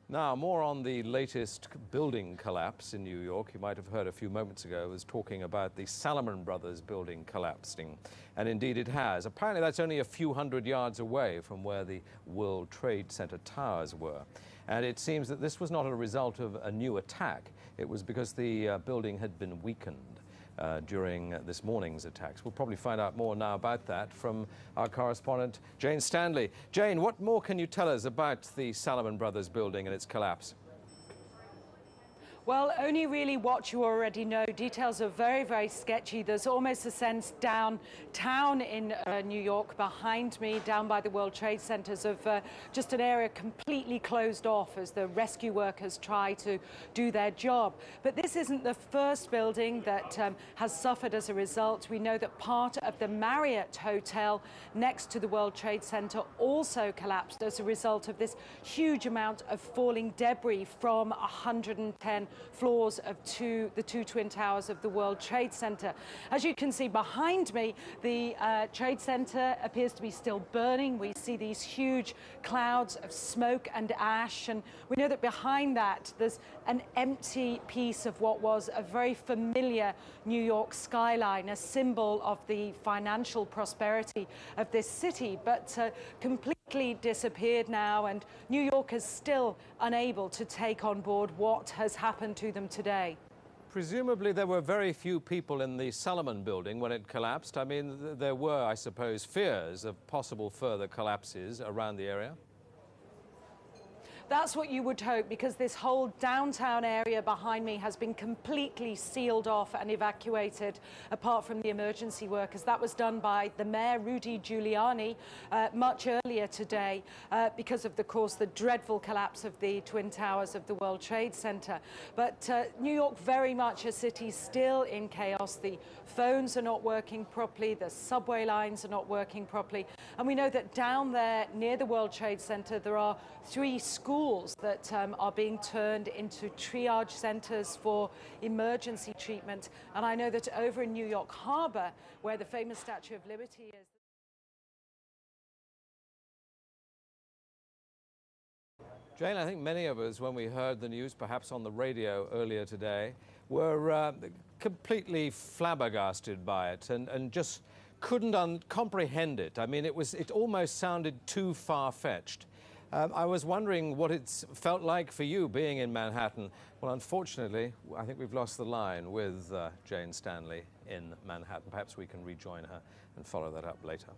Now, more on the latest building collapse in New York. You might have heard a few moments ago, I was talking about the Salomon Brothers Building collapsing. And indeed it has. Apparently that's only a few hundred yards away from where the World Trade Center towers were. And it seems that this was not a result of a new attack. It was because the building had been weakened during this morning's attacks. We'll probably find out more now about that from our correspondent, Jane Standley. Jane, what more can you tell us about the Salomon Brothers Building and its collapse? Well, only really what you already know. Details are very, very sketchy. There's almost a sense downtown in New York behind me, down by the World Trade Centers, of just an area completely closed off as the rescue workers try to do their job. But this isn't the first building that has suffered as a result. We know that part of the Marriott Hotel next to the World Trade Center also collapsed as a result of this huge amount of falling debris from 110 floors of the two twin towers of the World Trade Center. As you can see behind me, the Trade Center appears to be still burning. We see these huge clouds of smoke and ash, and we know that behind that there's an empty piece of what was a very familiar New York skyline, a symbol of the financial prosperity of this city, but completely disappeared now, and New York is still unable to take on board what has happened to them today. Presumably there were very few people in the Salomon building when it collapsed. I mean, there were, I suppose, fears of possible further collapses around the area. That's what you would hope, because this whole downtown area behind me has been completely sealed off and evacuated, apart from the emergency workers. That was done by the mayor, Rudy Giuliani, much earlier today because of, course, the dreadful collapse of the Twin Towers of the World Trade Center. But New York, very much a city still in chaos. The phones are not working properly, the subway lines are not working properly. And we know that down there near the World Trade Center, there are 3 schools that are being turned into triage centers for emergency treatment. And I know that over in New York Harbor, where the famous Statue of Liberty is. Jane, I think many of us, when we heard the news, perhaps on the radio earlier today, were completely flabbergasted by it and just couldn't comprehend it. I mean, it almost sounded too far-fetched. I was wondering what it's felt like for you being in Manhattan. Well, unfortunately, I think we've lost the line with Jane Standley in Manhattan. Perhaps we can rejoin her and follow that up later.